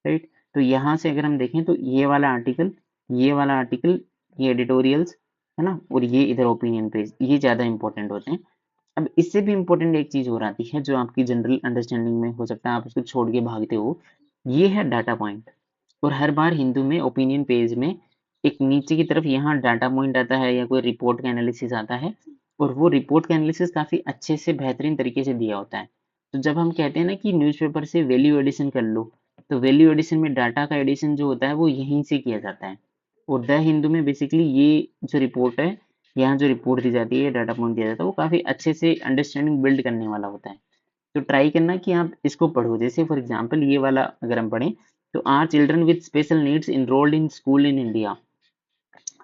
A: राइट। तो यहाँ से अगर हम देखें तो ये वाला आर्टिकल, ये वाला आर्टिकल, ये एडिटोरियल्स है ना, और ये इधर ओपिनियन पेज, ये ज्यादा इंपॉर्टेंट होते हैं। अब इससे भी इम्पोर्टेंट एक चीज और आती है जो आपकी जनरल अंडरस्टैंडिंग में हो सकता है आप उसको छोड़ के भागते हो, ये है डाटा पॉइंट। और हर बार हिंदू में ओपिनियन पेज में एक नीचे की तरफ यहाँ डाटा पॉइंट आता है या कोई रिपोर्ट का एनालिसिस आता है, और वो रिपोर्ट का एनालिसिस काफी अच्छे से बेहतरीन तरीके से दिया होता है। तो जब हम कहते हैं ना कि न्यूज़पेपर से वैल्यू एडिशन कर लो, तो वैल्यू एडिशन में डाटा का एडिशन जो होता है वो यहीं से किया जाता है। और द हिंदू में बेसिकली ये जो रिपोर्ट है, यहाँ जो रिपोर्ट दी जाती है, डाटा पॉइंट दिया जाता है, वो काफी अच्छे से अंडरस्टैंडिंग बिल्ड करने वाला होता है। तो ट्राई करना कि आप इसको पढ़ो। जैसे फॉर एग्जांपल ये वाला अगर हम पढ़ें तो are children with special needs enrolled in school in India.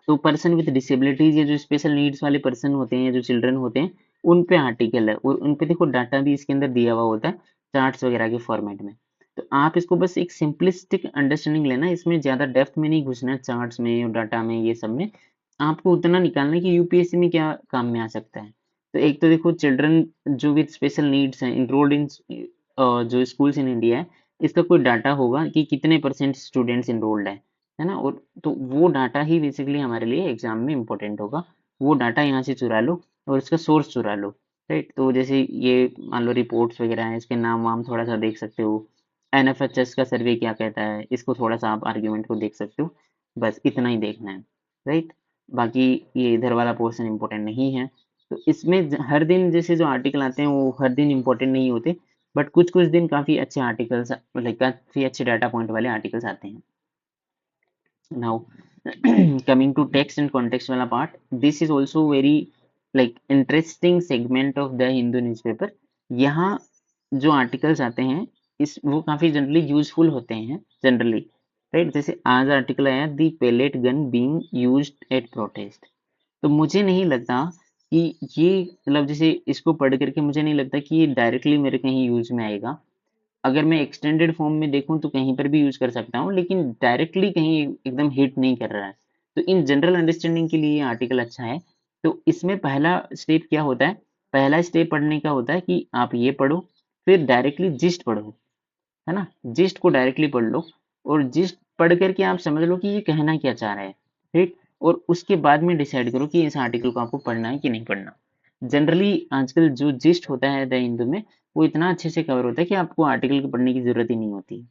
A: तो पर्सन विद डिसेबिलिटीज, ये जो स्पेशल नीड्स वाले पर्सन होते हैं, जो चिल्ड्रन होते हैं, उन पे आर्टिकल है और उन पे देखो डाटा भी इसके अंदर दिया हुआ होता है चार्ट्स वगैरह के फॉर्मेट में। तो आप इसको बस एक सिंपलिस्टिक अंडरस्टैंडिंग लेना, इसमें ज्यादा डेप्थ में नहीं घुसना, चार्ट्स में और डाटा में ये सब में। आपको उतना निकालना है कि यूपीएससी में क्या काम में आ सकता है। तो एक तो देखो चिल्ड्रन जो विद स्पेशल नीड्स हैं इनरोल्ड इन जो स्कूल्स इन इंडिया है, इसका कोई डाटा होगा कि कितने परसेंट स्टूडेंट्स इनरोल्ड है ना। और तो वो डाटा ही बेसिकली हमारे लिए एग्जाम में इम्पोर्टेंट होगा। वो डाटा यहाँ से चुरा लो और इसका सोर्स चुरा लो, राइट। तो जैसे ये मान लो रिपोर्ट्स वगैरह हैं, इसके नाम वाम थोड़ा सा देख सकते हो। एनएफएचएस का सर्वे क्या कहता है, इसको थोड़ा सा आप आर्ग्यूमेंट को देख सकते हो। बस इतना ही देखना है, राइट। बाकी ये इधर वाला पोर्शन इम्पोर्टेंट नहीं है। तो इसमें हर दिन जैसे जो आर्टिकल आते हैं वो हर दिन इम्पोर्टेंट नहीं होते, बट कुछ कुछ दिन काफी अच्छे आर्टिकल्स मतलब काफी अच्छे डाटा पॉइंट वाले आर्टिकल्स आते हैं। Now, coming to text and context वाला part, this is also very like interesting segment of the Hindu newspaper. यहाँ जो आर्टिकल्स आते हैं इस वो काफी जनरली यूजफुल होते हैं जनरली, राइट। जैसे आज आर्टिकल आया the pellet gun being used at protest. तो मुझे नहीं लगता कि ये मतलब जैसे इसको पढ़ करके मुझे नहीं लगता कि ये डायरेक्टली मेरे कहीं यूज में आएगा। अगर मैं एक्सटेंडेड फॉर्म में देखूँ तो कहीं पर भी यूज कर सकता हूँ, लेकिन डायरेक्टली कहीं एकदम हिट नहीं कर रहा है। तो इन जनरल अंडरस्टैंडिंग के लिए ये आर्टिकल अच्छा है। तो इसमें पहला स्टेप क्या होता है, पहला स्टेप पढ़ने का होता है कि आप ये पढ़ो, फिर डायरेक्टली जिस्ट पढ़ो, है ना। जिस्ट को डायरेक्टली पढ़ लो और जिस्ट पढ़ करके आप समझ लो कि ये कहना क्या चाह रहा है, ठीक। और उसके बाद में डिसाइड करो कि इस आर्टिकल को आपको पढ़ना है कि नहीं पढ़ना। जनरली आजकल जो जिस्ट होता है द हिंदू में वो इतना अच्छे से कवर होता है कि आपको आर्टिकल पढ़ने की जरूरत ही नहीं होती।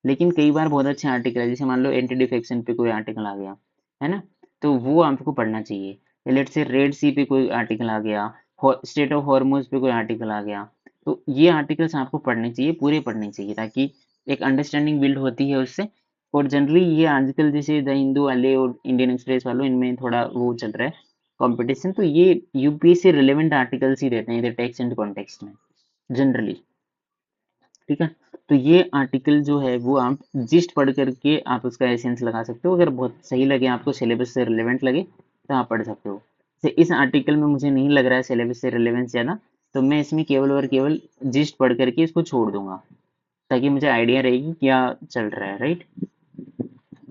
A: लेकिन कई बार बहुत अच्छे आर्टिकल है, जैसे मान लो एंटी डिफेक्शन पे कोई आर्टिकल आ गया, है ना, तो वो आपको पढ़ना चाहिए। लेट से रेड सी पे कोई आर्टिकल आ गया, स्टेट ऑफ हॉर्मोन्स पे कोई आर्टिकल आ गया, तो ये आर्टिकल्स आपको पढ़ने चाहिए, पूरे पढ़ने चाहिए, ताकि एक अंडरस्टैंडिंग बिल्ड होती है उससे। और जनरली ये आजकल जैसे द हिंदू वाले और इंडियन एक्सप्रेस वालों इनमें थोड़ा वो चल रहा है कंपटीशन, तो ये यूपीएससी रिलेवेंट आर्टिकल्स ही देते हैं इधर टेक्स्ट एंड कॉन्टेक्स्ट में जनरली, ठीक है। तो ये आर्टिकल जो है वो आप जिस्ट पढ़ करके आप उसका एसेंस लगा सकते हो। अगर बहुत सही लगे आपको, सिलेबस से रिलेवेंट लगे तो आप पढ़ सकते हो। जैसे इस आर्टिकल में मुझे नहीं लग रहा है सिलेबस से रिलेवेंस ज्यादा, तो मैं इसमें केवल और केवल जिस्ट पढ़ करके इसको छोड़ दूंगा, ताकि मुझे आइडिया रहेगी क्या चल रहा है, right.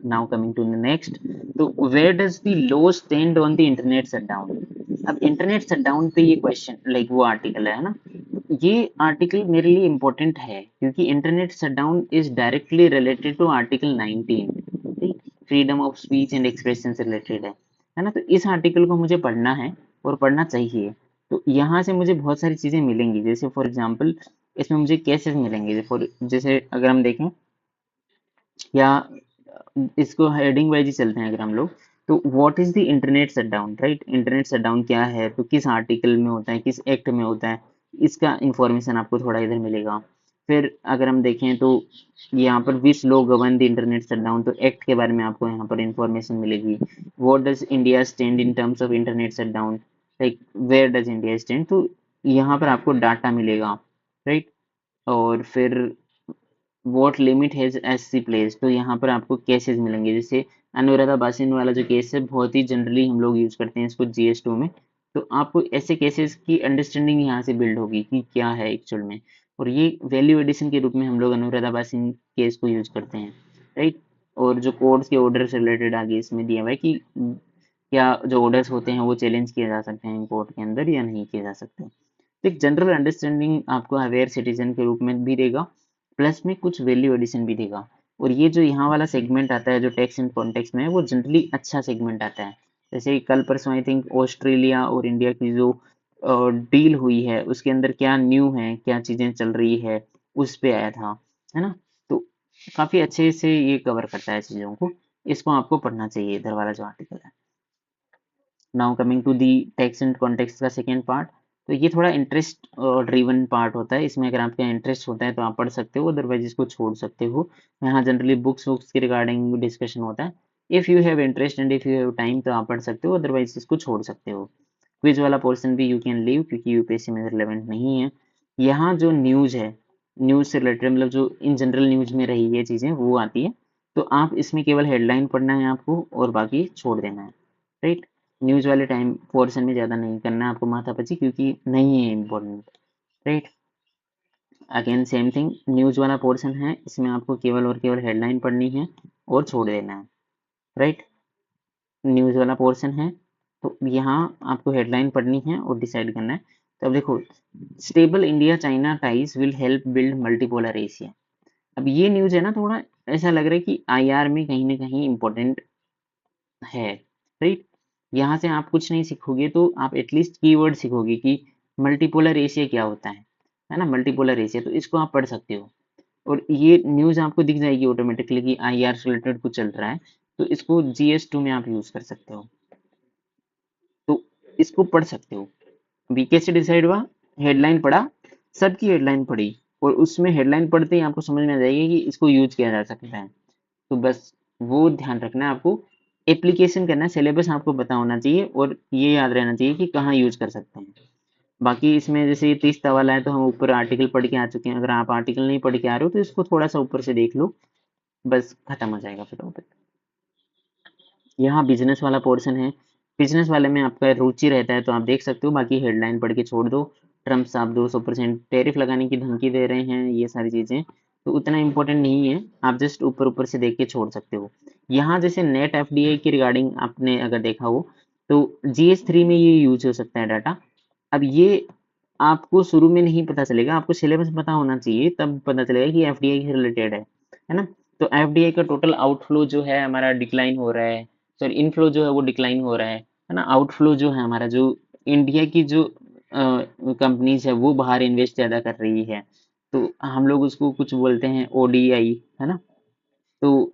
A: Now coming to the next, तो where does the law stand on the internet shutdown. अब इंटरनेट शटडाउन पे ये क्वेश्चन लाइक वो आर्टिकल है ना। ये आर्टिकल मेरे लिए इम्पोर्टेंट है क्योंकि internet shutdown is directly related to article 19, freedom of speech and expression से रिलेटेड है ना। तो इस आर्टिकल को मुझे पढ़ना है और पढ़ना चाहिए। तो यहाँ से मुझे बहुत सारी चीजें मिलेंगी, जैसे फॉर एग्जांपल इसमें मुझे केसेस मिलेंगे, फॉर जैसे अगर हम देखें, या इसको हेडिंग वाइज ही चलते हैं अगर हम लोग, तो what is the internet shutdown, right. Internet shutdown क्या है, तो किस आर्टिकल में होता है, किस एक्ट में होता है, इसका इंफॉर्मेशन आपको थोड़ा इधर मिलेगा। फिर अगर हम देखें तो यहाँ पर which law govern the internet shutdown, तो एक्ट के बारे में आपको यहाँ पर इंफॉर्मेशन मिलेगी। What does India stand in terms of internet shutdown, like where does India stand, तो यहाँ पर आपको डाटा मिलेगा, राइट। और फिर what limit has SC place, तो यहाँ पर आपको केसेस मिलेंगे, जैसे अनुराधा बासिन वाला जो केस है, बहुत ही जनरली हम लोग यूज करते हैं इसको जीएस2 में। तो आपको ऐसे केसेस की अंडरस्टैंडिंग यहाँ से बिल्ड होगी कि क्या है एक्चुअल में। और ये वैल्यू एडिशन के रूप में हम लोग अनुराधा बासिन केस को यूज करते हैं, राइट। और जो कोर्ट्स के ऑर्डर से रिलेटेड आगे इसमें दिया हुआ है कि क्या जो ऑर्डर्स होते हैं वो चैलेंज किए जा सकते हैं कोर्ट के अंदर या नहीं किए जा सकते। तो एक जनरल अंडरस्टैंडिंग आपको अवेयर सिटीजन के रूप में भी देगा, प्लस में कुछ वैल्यू एडिशन भी देगा। और ये जो यहाँ वाला सेगमेंट आता है जो टेक्स्ट एंड कॉन्टेक्स्ट में है, वो जनरली अच्छा सेगमेंट आता है। जैसे कल परसों आई थिंक ऑस्ट्रेलिया और इंडिया की जो डील हुई है उसके अंदर क्या न्यू है, क्या चीजें चल रही है, उस पे आया था, है ना। तो काफी अच्छे से ये कवर करता है चीजों को, इसको आपको पढ़ना चाहिए इधर वाला जो आर्टिकल है। Now coming to the text and context का सेकेंड पार्ट, तो ये थोड़ा इंटरेस्ट ड्रिवन पार्ट होता है। इसमें अगर आपका इंटरेस्ट होता है तो आप पढ़ सकते हो, अदरवाइज इसको छोड़ सकते हो। यहाँ जनरली बुक्स वुक्स के रिगार्डिंग डिस्कशन होता है। If you have interest and if you have time तो आप पढ़ सकते हो, अदरवाइज इसको छोड़ सकते हो। क्विज वाला पोर्शन भी यू कैन लीव क्योंकि यूपीएससी में रिलेवेंट नहीं है। यहाँ जो न्यूज़ है, न्यूज़ से रिलेटेड मतलब जो इन जनरल न्यूज़ में रही है चीज़ें वो आती है। तो आप इसमें केवल हेडलाइन पढ़ना है आपको और बाकी छोड़ देना है, राइट। न्यूज़ वाले टाइम पोर्शन में ज़्यादा नहीं करना है आपको माथापच्ची, क्योंकि नहीं है important, right. Again same thing, news वाला पोर्शन है, इसमें आपको केवल और केवल हेडलाइन पढ़नी है और छोड़ देना है, राइट। न्यूज़ वाला पोर्शन है तो यहाँ आपको हेडलाइन पढ़नी है और डिसाइड करना है। तो अब देखो, stable India China ties will help build multipolar Asia. अब ये न्यूज़ है ना, थोड़ा ऐसा लग रहा है कि आईआर में कहीं ना कहीं इम्पोर्टेंट है, राइट। यहाँ से आप कुछ नहीं सीखोगे तो आप एटलीस्ट कीवर्ड सीखोगे कि मल्टीपोलर एशिया क्या होता है ना, मल्टीपोलर एशिया, तो इसको आप पढ़ सकते हो। और ये न्यूज़ आपको दिख जाएगी ऑटोमेटिकली कि आईआर से रिलेटेड कुछ चल रहा है, तो इसको जीएस2 में आप यूज कर सकते हो, तो इसको पढ़ सकते हो। अभी कैसे डिसाइड हुआ, हेडलाइन पढ़ा, सबकी हेडलाइन पढ़ी, और उसमें हेडलाइन पढ़ते ही आपको समझ में आ जाएगी कि इसको यूज किया जा सकता है। तो बस वो ध्यान रखना है आपको, एप्लीकेशन करना है, सिलेबस आपको पता होना चाहिए और ये याद रहना चाहिए कि कहाँ यूज कर सकते हैं। बाकी इसमें जैसे ये 30 वाला है तो हम ऊपर आर्टिकल पढ़ के आ चुके हैं, अगर आप आर्टिकल नहीं पढ़ के आ रहे हो तो इसको थोड़ा सा ऊपर से देख लो, बस खत्म हो जाएगा फिर टॉपिक। यहाँ बिजनेस वाला पोर्शन है, बिजनेस वाले में आपका रुचि रहता है तो आप देख सकते हो, बाकी हेडलाइन पढ़ के छोड़ दो। ट्रम्प साहब 200% टैरिफ लगाने की धमकी दे रहे हैं, ये सारी चीजें तो उतना इंपॉर्टेंट नहीं है, आप जस्ट ऊपर ऊपर से देख के छोड़ सकते हो। यहाँ जैसे नेट एफडीआई की रिगार्डिंग आपने अगर देखा हो तो जीएस3 में ये यूज हो सकता है डाटा। अब ये आपको शुरू में नहीं पता चलेगा, आपको सिलेबस पता होना चाहिए, तब पता चलेगा कि एफडीआई से रिलेटेड है ना। तो एफडीआई का टोटल आउटफ्लो जो है हमारा डिक्लाइन हो रहा है, सॉरी इनफ्लो जो है वो डिक्लाइन हो रहा है ना। आउटफ्लो जो है हमारा, जो इंडिया की जो कंपनीज है वो बाहर इन्वेस्ट ज्यादा कर रही है, तो हम लोग उसको कुछ बोलते हैं ओडीआई, है ना। तो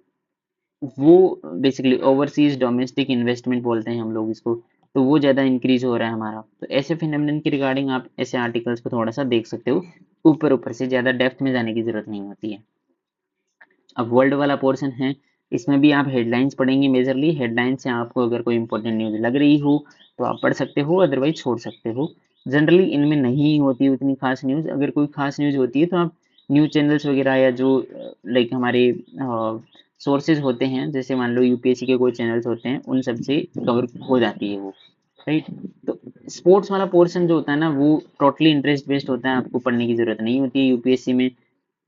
A: वो बेसिकली ओवरसीज डोमेस्टिक इन्वेस्टमेंट बोलते हैं हम लोग इसको। तो वो ज़्यादा इंक्रीज हो रहा है हमारा, तो ऐसे फिनोमिनन की रिगार्डिंग आप ऐसे आर्टिकल्स को थोड़ा सा देख सकते हो, ऊपर ऊपर से, ज़्यादा डेप्थ में जाने की जरूरत नहीं होती है। अब वर्ल्ड वाला पोर्शन है, इसमें भी आप हेडलाइंस पढ़ेंगे, मेजरली हेडलाइन से आपको अगर कोई इंपॉर्टेंट न्यूज़ लग रही हो तो आप पढ़ सकते हो, अदरवाइज छोड़ सकते हो। जनरली इनमें नहीं होती उतनी खास न्यूज़, अगर कोई खास न्यूज़ होती है तो आप न्यूज़ चैनल्स वगैरह या जो लाइक हमारे सोर्सेज होते हैं, जैसे मान लो यूपीएससी के कोई चैनल्स होते हैं, उन सब से कवर हो जाती है वो, राइट। तो स्पोर्ट्स वाला पोर्शन जो होता है ना वो टोटली इंटरेस्ट बेस्ड होता है, आपको पढ़ने की जरूरत नहीं होती है यूपीएससी में।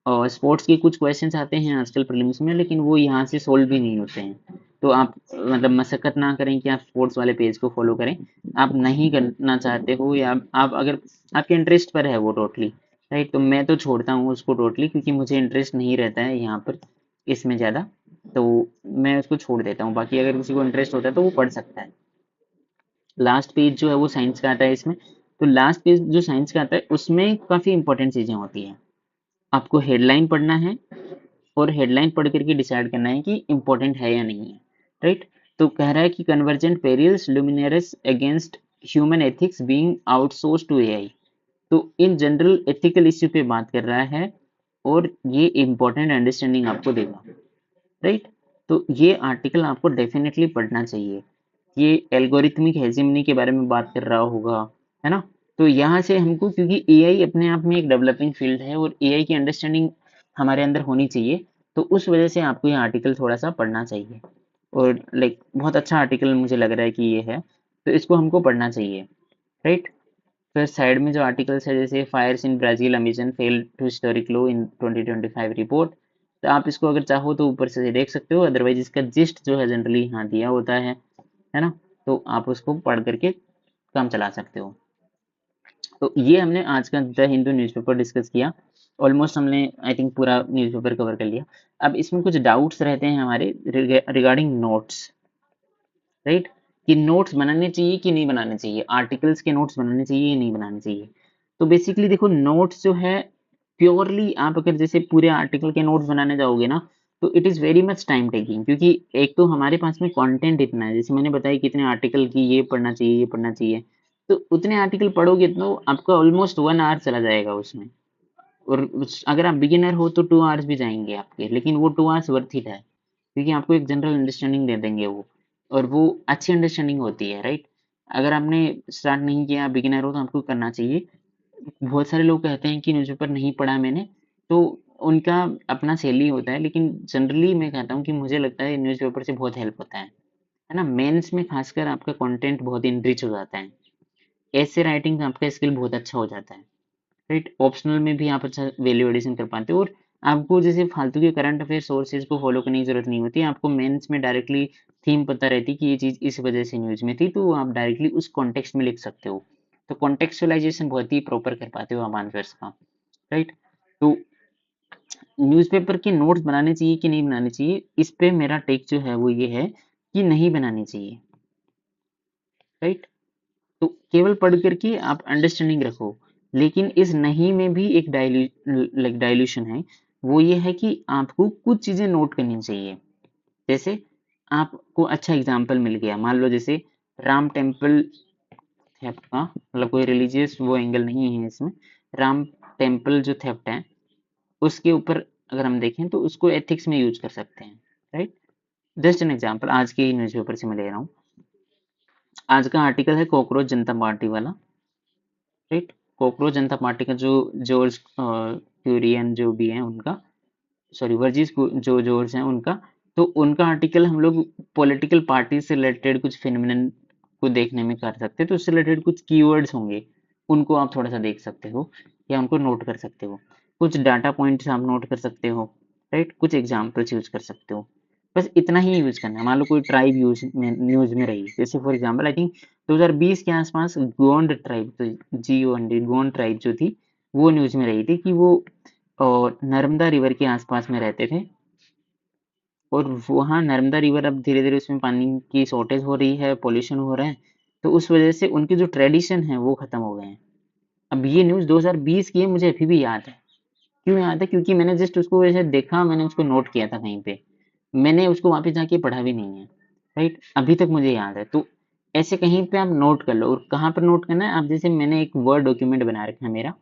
A: और स्पोर्ट्स के कुछ क्वेश्चंस आते हैं आजकल प्रीलिम्स में, लेकिन वो यहाँ से सोल्व भी नहीं होते हैं, तो आप मतलब मशक्कत ना करें कि आप स्पोर्ट्स वाले पेज को फॉलो करें। आप नहीं करना चाहते हो या आप अगर आपके इंटरेस्ट पर है वो टोटली, राइट, तो मैं तो छोड़ता हूँ उसको टोटली, क्योंकि मुझे इंटरेस्ट नहीं रहता है यहाँ पर इसमें ज़्यादा, तो मैं उसको छोड़ देता हूँ। बाकी अगर किसी को इंटरेस्ट होता है तो वो पढ़ सकता है। लास्ट पेज जो है वो साइंस का आता है इसमें। तो लास्ट पेज जो साइंस का आता है उसमें काफ़ी इंपॉर्टेंट चीज़ें होती हैं। आपको हेडलाइन पढ़ना है और हेडलाइन पढ़ करके डिसाइड करना है कि इंपॉर्टेंट है या नहीं है, राइट। तो कह रहा है कि convergent perils luminaries against human ethics being outsource to AI. तो इन जनरल एथिकल इश्यू पे बात कर रहा है और ये इंपॉर्टेंट अंडरस्टैंडिंग आपको देगा, राइट। तो ये आर्टिकल आपको डेफिनेटली पढ़ना चाहिए। ये एल्गोरिथमिक हेजिमनी के बारे में बात कर रहा होगा, है ना। तो यहाँ से हमको, क्योंकि एआई अपने आप में एक डेवलपिंग फील्ड है और एआई की अंडरस्टैंडिंग हमारे अंदर होनी चाहिए, तो उस वजह से आपको ये आर्टिकल थोड़ा सा पढ़ना चाहिए। और लाइक बहुत अच्छा आर्टिकल मुझे लग रहा है कि ये है, तो इसको हमको पढ़ना चाहिए, राइट। फिर साइड में जो आर्टिकल्स है जैसे fires in Brazil Amazon fell to historic low in 2025 report, तो आप इसको अगर चाहो तो ऊपर से देख सकते हो, अदरवाइज इसका जिस्ट जो है जनरली यहाँ दिया होता है ना। तो आप उसको पढ़ करके काम चला सकते हो। तो ये हमने आज का द हिंदू न्यूज़पेपर डिस्कस किया। ऑलमोस्ट हमने आई थिंक पूरा न्यूज़पेपर कवर कर लिया। अब इसमें कुछ डाउट्स रहते हैं हमारे रिगार्डिंग नोट्स, राइट, कि नोट्स बनाने चाहिए कि नहीं बनाने चाहिए, आर्टिकल्स के नोट्स बनाने चाहिए या नहीं बनाने चाहिए। तो बेसिकली देखो, नोट्स जो है प्योरली आप अगर जैसे पूरे आर्टिकल के नोट्स बनाने जाओगे ना, तो it is very much time taking, क्योंकि एक तो हमारे पास में कंटेंट इतना है, जैसे मैंने बताया कितने आर्टिकल की ये पढ़ना चाहिए ये पढ़ना चाहिए, तो उतने आर्टिकल पढ़ोगे तो आपका ऑलमोस्ट 1 आवर चला जाएगा उसमें। और अगर आप बिगिनर हो तो 2 आवर्स भी जाएंगे आपके, लेकिन वो 2 आवर्स वर्थ इट है, क्योंकि आपको एक जनरल अंडरस्टैंडिंग दे देंगे वो, और वो अच्छी अंडरस्टैंडिंग होती है, राइट। अगर आपने स्टार्ट नहीं किया, बिगिनर हो, तो आपको करना चाहिए। बहुत सारे लोग कहते हैं कि न्यूज़पेपर नहीं पढ़ा मैंने, तो उनका अपना सैली होता है, लेकिन जनरली मैं कहता हूँ कि मुझे लगता है न्यूज़पेपर से बहुत हेल्प होता है ना। मेंस में खासकर आपका कंटेंट बहुत इनरिच हो जाता है, ऐसे राइटिंग आपका स्किल बहुत अच्छा हो जाता है, राइट। ऑप्शनल में भी आप अच्छा वैल्यू एडिशन कर पाते हो, और आपको जैसे फालतू के करंट अफेयर सोर्सेज को फॉलो करने की जरूरत नहीं होती, आपको मेंस में डायरेक्टली थीम पता रहती कि ये चीज़ इस वजह से न्यूज़ में थी, तो आप डायरेक्टली उस कॉन्टेक्स्ट में लिख सकते हो। तो कॉन्टेक्चुअलाइजेशन बहुत ही प्रॉपर कर पाते हो आप आंसर्स का, राइट। तो न्यूज़पेपर के नोट्स बनाने चाहिए कि नहीं बनाने चाहिए, इस पे मेरा टेक जो है वो ये है कि नहीं बनानी चाहिए, राइट। तो केवल पढ़ करके आप अंडरस्टैंडिंग रखो, लेकिन इस नहीं में भी एक डाइल्यूशन है। वो ये है कि आपको कुछ चीजें नोट करनी चाहिए। जैसे आपको अच्छा एग्जाम्पल मिल गया, मान लो जैसे राम टेम्पल थेफ्ट का, मतलब कोई रिलीजियस वो एंगल नहीं है इसमें, राम टेम्पल जो थेफ्ट है उसके ऊपर अगर हम देखें तो उसको एथिक्स में यूज कर सकते हैं, राइट। जस्ट एन एग्जाम्पल आज के ही न्यूज़पेपर से मैं ले रहा हूँ। आज का आर्टिकल है कॉकरोच जनता पार्टी वाला, राइट। कॉकरोच जनता पार्टी का जो जॉर्ज क्यूरियन जो भी है उनका, सॉरी वर्गीस जो जॉर्ज हैं उनका, तो उनका आर्टिकल हम लोग पॉलिटिकल पार्टी से रिलेटेड कुछ फिनोमिनन को देखने में कर सकते हैं, तो उससे रिलेटेड कुछ कीवर्ड्स होंगे, उनको आप थोड़ा सा देख सकते हो या उनको नोट कर सकते हो, कुछ डाटा पॉइंट्स आप नोट कर सकते हो, राइट, कुछ एग्जाम्पल्स यूज कर सकते हो। बस इतना ही यूज करना है। मान लो कोई ट्राइब न्यूज में रही, जैसे फॉर एग्जांपल आई थिंक 2020 के आसपास गोंड ट्राइब, तो GOND गोंड ट्राइब जो थी वो न्यूज में रही थी कि वो नर्मदा रिवर के आसपास में रहते थे, और वहाँ नर्मदा रिवर अब धीरे धीरे उसमें पानी की शॉर्टेज हो रही है, पोल्यूशन हो रहा है, तो उस वजह से उनके जो ट्रेडिशन है वो खत्म हो गए हैं। अब ये न्यूज़ 2020 की है, मुझे अभी भी याद है। क्यों याद है? क्योंकि मैंने जस्ट उसको वैसे देखा, मैंने उसको नोट किया था कहीं पे, मैंने उसको वापस जाके पढ़ा भी नहीं है, राइट। अभी तक मुझे याद है। तो ऐसे कहीं पे आप नोट कर लो, और कहाँ पर नोट करना है, आप जैसे मैंने एक वर्ड डॉक्यूमेंट बना रखा है मेरा,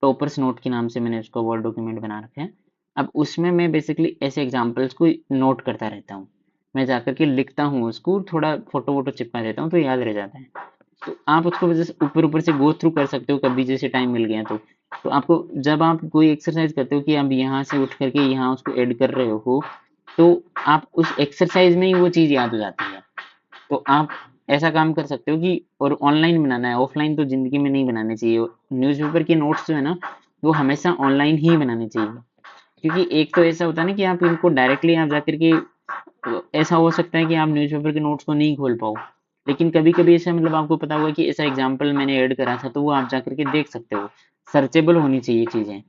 A: टॉपर्स नोट के नाम से मैंने उसका वर्ड डॉक्यूमेंट बना रखा है। अब उसमें मैं बेसिकली ऐसे एग्जाम्पल्स को नोट करता रहता हूँ, मैं जाकर के लिखता हूँ उसको, थोड़ा फोटो वोटो चिपका देता हूँ तो याद रह जाता है। तो आप उसको जैसे ऊपर ऊपर से गो थ्रू कर सकते हो कभी, जैसे टाइम मिल गया तो आपको जब आप कोई एक्सरसाइज करते हो कि आप यहाँ से उठ करके यहाँ उसको ऐड कर रहे हो, तो आप उस एक्सरसाइज में ही वो चीज़ याद हो जाती है। तो आप ऐसा काम कर सकते हो कि, और ऑनलाइन बनाना है, ऑफलाइन तो जिंदगी में नहीं बनाने चाहिए। न्यूज़पेपर के नोट्स जो है ना, वो हमेशा ऑनलाइन ही बनाने चाहिए, क्योंकि एक तो ऐसा होता है ना कि आप इनको डायरेक्टली आप जाकर के तो ऐसा हो सकता है कि आप न्यूज़पेपर के नोट्स को नहीं खोल पाओ, लेकिन कभी कभी ऐसा मतलब आपको पता होगा कि ऐसा एग्जाम्पल मैंने ऐड करा था, तो वो आप जाकर के देख सकते हो। सर्चेबल होनी चाहिए चीज़ें,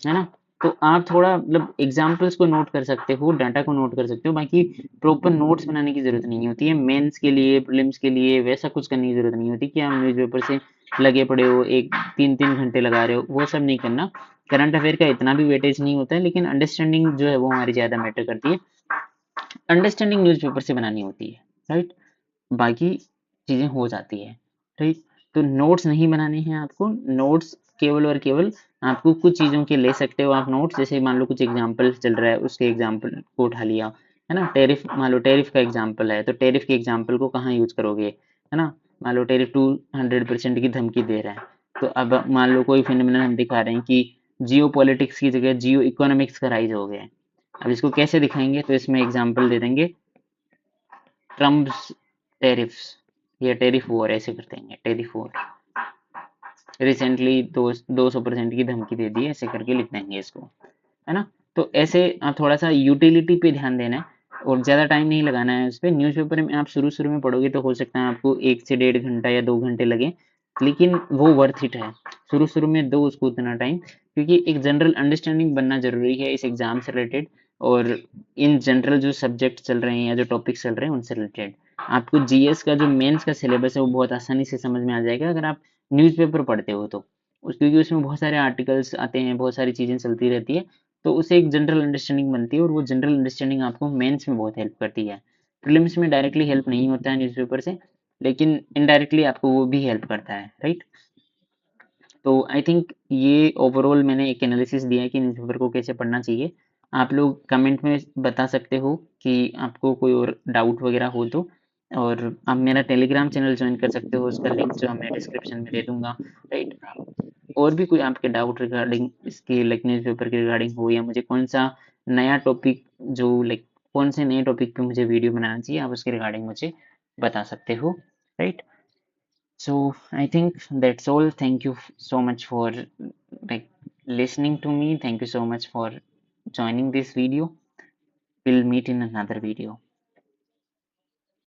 A: है ना। तो आप थोड़ा मतलब एग्जाम्पल्स को नोट कर सकते हो, डाटा को नोट कर सकते हो, बाकी प्रॉपर नोट्स बनाने की जरूरत नहीं होती है। मेंस के लिए, प्रीलिम्स के लिए वैसा कुछ करने की जरूरत नहीं होती कि आप न्यूज़पेपर से लगे पड़े हो, एक 3-3 घंटे लगा रहे हो, वो सब नहीं करना। करंट अफेयर का इतना भी वेटेज नहीं होता है, लेकिन अंडरस्टैंडिंग जो है वो हमारी ज़्यादा मैटर करती है। अंडरस्टैंडिंग न्यूज़पेपर से बनानी होती है, राइट। बाकी चीज़ें हो जाती है, राइट। तो नोट्स नहीं बनाने हैं आपको। नोट्स केवल और केवल आपको कुछ चीज़ों के ले सकते हो आप नोट्स, जैसे मान लो कुछ एग्जाम्पल चल रहा है, उसके एग्जाम्पल को उठा लिया, है ना। टेरिफ, मान लो टेरिफ का एग्जाम्पल है, तो टेरिफ के एग्जाम्पल को कहाँ यूज करोगे, है ना। मान लो टेरिफ 200% की धमकी दे रहा है, तो अब मान लो कोई फिनोमिनल हम दिखा रहे हैं कि जियो पॉलिटिक्स की जगह जियो इकोनॉमिक्स का राइज हो गया है। अब इसको कैसे दिखाएंगे, तो इसमें एग्जाम्पल दे देंगे ट्रम्प्स टेरिफ्स या टेरिफ वॉर, ऐसे कर देंगे टेरिफ वॉर। रिसेंटली 200% की धमकी दे दी है, ऐसे करके लिख देंगे इसको, है ना। तो ऐसे आप थोड़ा सा यूटिलिटी पे ध्यान देना है और ज़्यादा टाइम नहीं लगाना है उस पर। न्यूज़पेपर में आप शुरू शुरू में पढ़ोगे तो हो सकता है आपको 1 से 1.5 घंटा या 2 घंटे लगे, लेकिन वो वर्थ इट है। शुरू शुरू में दो उसको उतना टाइम, क्योंकि एक जनरल अंडरस्टैंडिंग बनना जरूरी है इस एग्जाम से रिलेटेड, और इन जनरल जो सब्जेक्ट चल रहे हैं या जो टॉपिक्स चल रहे हैं उनसे रिलेटेड। आपको जीएस का जो मेंस का सिलेबस है वो बहुत आसानी से समझ में आ जाएगा अगर आप न्यूज़पेपर पढ़ते हो तो। क्योंकि उसमें बहुत सारे आर्टिकल्स आते हैं, बहुत सारी चीज़ें चलती रहती है, तो उससे एक जनरल अंडरस्टैंडिंग बनती है, और वो जनरल अंडरस्टैंडिंग आपको मेंस में बहुत हेल्प करती है। प्रीलिम्स में डायरेक्टली हेल्प नहीं होता है न्यूज़पेपर से, लेकिन इनडायरेक्टली आपको वो भी हेल्प करता है, राइट। तो आई थिंक ये ओवरऑल मैंने एक एनालिसिस दिया है कि न्यूज़पेपर को कैसे पढ़ना चाहिए। आप लोग कमेंट में बता सकते हो कि आपको कोई और डाउट वगैरह हो तो, और आप मेरा टेलीग्राम चैनल ज्वाइन कर सकते हो, उसका लिंक जो मैं डिस्क्रिप्शन में दे दूंगा, राइट। और भी कोई आपके डाउट रिगार्डिंग इसके लाइक न्यूज़पेपर के रिगार्डिंग हो, या मुझे कौन सा नया टॉपिक जो लाइक कौन से नए टॉपिक पे मुझे वीडियो बनाना चाहिए, आप उसके रिगार्डिंग मुझे बता सकते हो, right. So I think that's all. Thank you so much for like listening to me. Thank you so much for joining this video. We'll meet in another video.